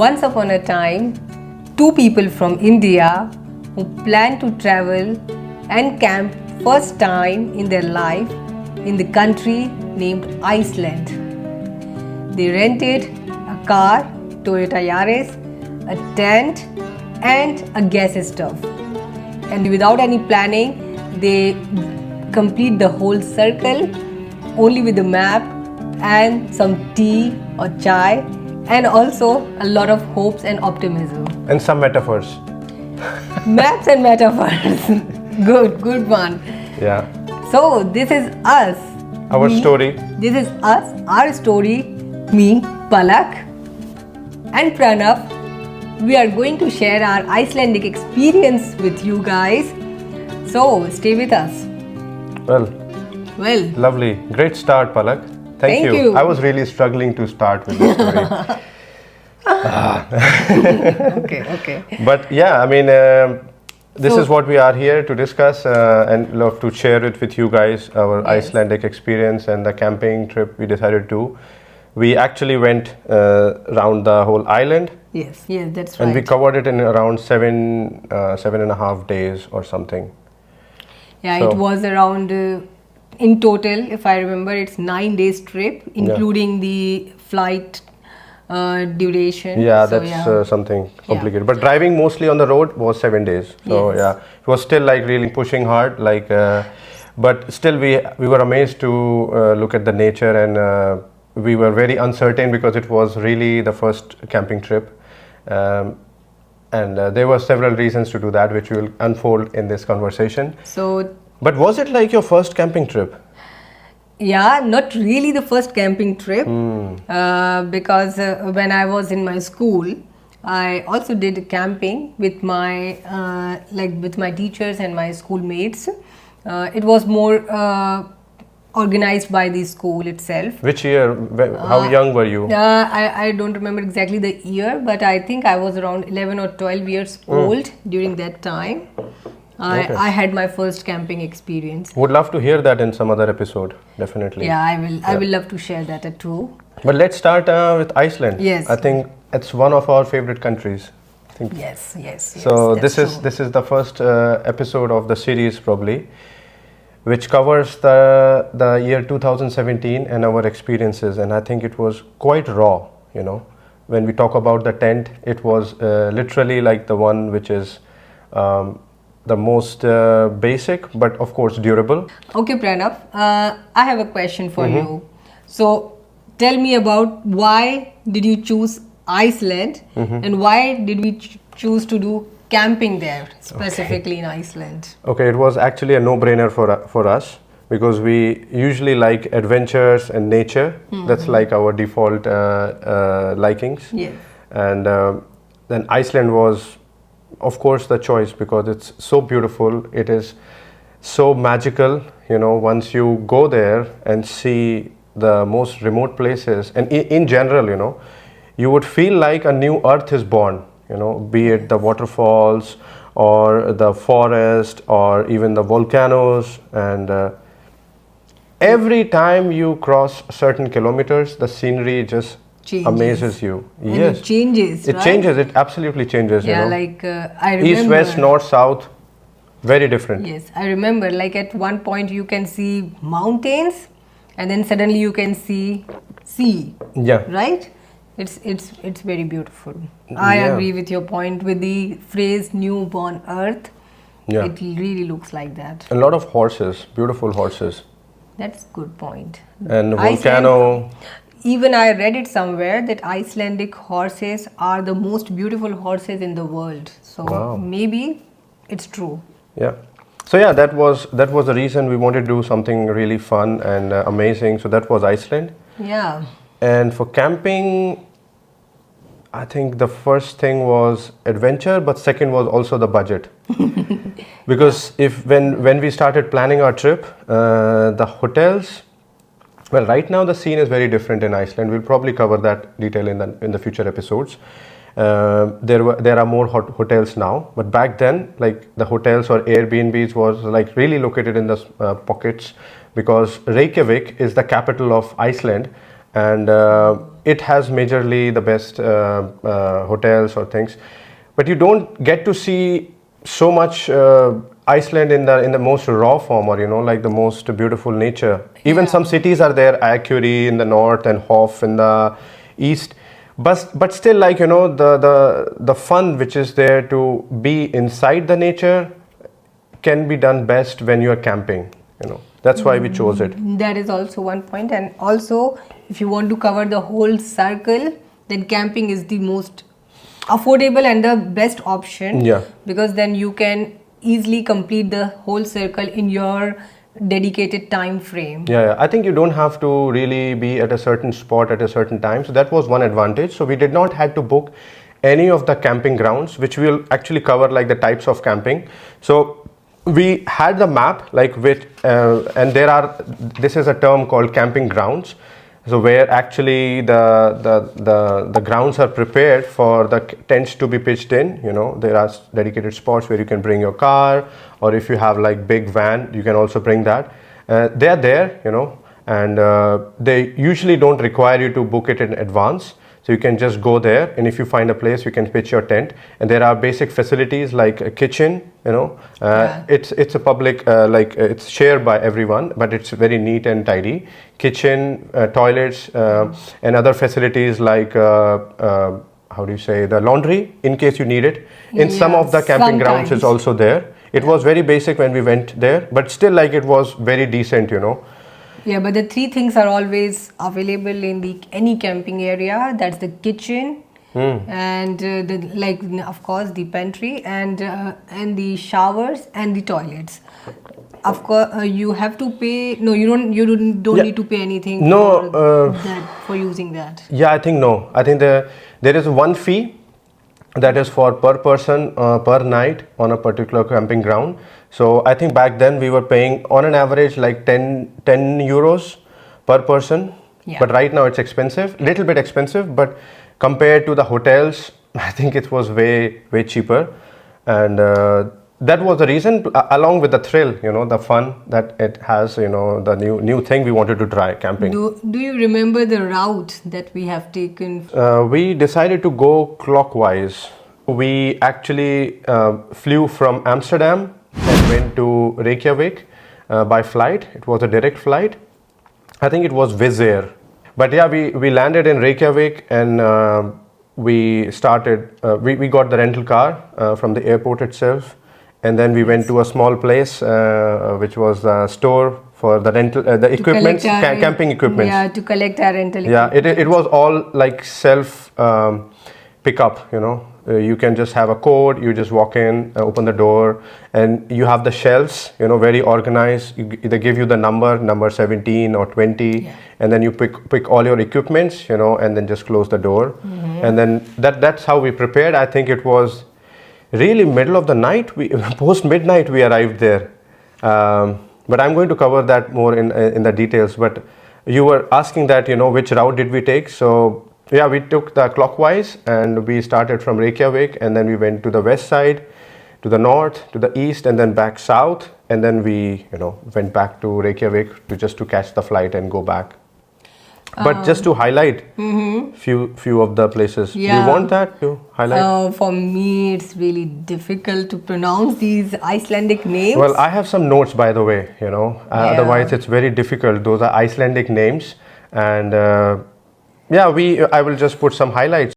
Once upon a time, two people from India who planned to travel and camp first time in their life in the country named Iceland. They rented a car, Toyota Yaris, a tent and a gas stove. And without any planning, they complete the whole circle only with a map and some tea or chai and also a lot of hopes and optimism. And some metaphors. Maps and metaphors. Good one. Yeah. So this is us. Our story. This is us, our story. Me, Palak and Pranav. We are going to share our Icelandic experience with you guys. So stay with us. Well, lovely. Great start, Palak. Thank you. I was really struggling to start with this story. Okay. But yeah, I mean, this is what we are here to discuss and love to share it with you guys, our Icelandic experience and the camping trip we decided to. We actually went around the whole island. Yes, that's right. And we covered it in around 7.5 days or something. Yeah, so it was around, in total, if I remember, it's 9 days trip, including the flight duration. Yeah, so, that's something complicated. But driving mostly on the road was 7 days. So yeah, it was still like really pushing hard. Like, but still we were amazed to look at the nature, and we were very uncertain because it was really the first camping trip. And there were several reasons to do that, which we will unfold in this conversation. But was it like your first camping trip? Yeah, not really the first camping trip, because when I was in my school, I also did camping with my with my teachers and my schoolmates. It was more organized by the school itself. Which year? How young were you? I don't remember exactly the year, but I think I was around 11 or 12 years old during that time. I had my first camping experience. Would love to hear that in some other episode, definitely. Yeah, I will love to share that too. But let's start with Iceland. Yes. I think it's one of our favorite countries. I think. Yes. So this is the first episode of the series probably, which covers the year 2017 and our experiences. And I think it was quite raw, you know. When we talk about the tent, it was literally like the one which is the most basic, but of course durable. Okay, Pranav, I have a question for you. So tell me about why did you choose Iceland and why did we choose to do camping there, specifically in Iceland? Okay, it was actually a no-brainer for us because we usually like adventures and nature. That's like our default likings. Yes. And then Iceland was, of course, the choice because it's so beautiful. It is so magical. You know, once you go there and see the most remote places, and in general, you know, you would feel like a new earth is born. You know, be it the waterfalls or the forest or even the volcanoes, and every time you cross certain kilometers, the scenery just amazes you. And it changes, It changes. It absolutely changes. Yeah, you know? like I remember. East, west, north, south, very different. Yes, I remember. Like at one point you can see mountains, and then suddenly you can see sea. Yeah. Right. It's very beautiful. I agree with your point with the phrase newborn earth. Yeah. It really looks like that. A lot of horses, beautiful horses. That's good point. And volcano. Even I read it somewhere that Icelandic horses are the most beautiful horses in the world. So maybe it's true. Yeah. So yeah, that was the reason we wanted to do something really fun and amazing. So that was Iceland. Yeah. And for camping, I think the first thing was adventure, but second was also the budget. Because when we started planning our trip, the hotels, well, right now the scene is very different in Iceland. We'll probably cover that detail in the future episodes. There are more hotels now, but back then, like the hotels or Airbnbs was like really located in the pockets, because Reykjavik is the capital of Iceland, and it has majorly the best hotels or things, but you don't get to see so much Iceland in the most raw form, or like the most beautiful nature. Even Yeah. some cities are there, Akurey in the north and Hof in the east. But still, like the fun which is there to be inside the nature can be done best when you are camping. That's why we chose it. That is also one point. And also, if you want to cover the whole circle, then camping is the most affordable and the best option. Yeah. Because then you can easily complete the whole circle in your dedicated time frame. Yeah, I think you don't have to really be at a certain spot at a certain time. So that was one advantage. So we did not had to book any of the camping grounds, which we'll actually cover, like the types of camping. So we had the map, like with, and this is a term called camping grounds. So where actually the grounds are prepared for the tents to be pitched in. There are dedicated spots where you can bring your car, or if you have like big van, you can also bring that. They are there, and they usually don't require you to book it in advance. So you can just go there, and if you find a place, you can pitch your tent. And there are basic facilities like a kitchen. Yeah. It's a public, it's shared by everyone, but it's very neat and tidy. Kitchen, toilets, and other facilities like how do you say, the laundry in case you need it. In some of the camping grounds is also there. It was very basic when we went there, but still, like, it was very decent. Yeah, but the three things are always available in any camping area. That's the kitchen, and of course the pantry, and the showers and the toilets. Of course, you have to pay. No, you don't. You don't Yeah. need to pay anything. No, for using that. Yeah, I think no. I think there is one fee that is for per person per night on a particular camping ground. So I think back then we were paying on an average like 10 euros per person. Yeah. But right now it's expensive, little bit expensive, but compared to the hotels, I think it was way cheaper. And that was the reason, along with the thrill, the fun that it has, the new thing we wanted to try, camping. Do you remember the route that we have taken? We decided to go clockwise. We actually flew from Amsterdam and went to Reykjavik by flight. It was a direct flight. I think it was Wizz Air. But yeah, we landed in Reykjavik, and we started, we got the rental car from the airport itself. And then we went to a small place, which was a store for the rental, the equipment, camping equipment. Yeah, to collect our rental Yeah, equipment. it was all like self pickup. You can just have a code. You just walk in, open the door, and you have the shelves. Very organized. They give you the number 17 or 20, and then you pick all your equipments. And then just close the door. And then that's how we prepared. I think it was really middle of the night. Post midnight we arrived there. But I'm going to cover that more in the details. But you were asking that, which route did we take? So yeah, we took the clockwise, and we started from Reykjavik, and then we went to the west side, to the north, to the east, and then back south. And then we, went back to Reykjavik to catch the flight and go back. But just to highlight few of the places. Do you Yeah. want that to highlight? For me, it's really difficult to pronounce these Icelandic names. Well, I have some notes, by the way. Otherwise it's very difficult. Those are Icelandic names, and I will just put some highlights.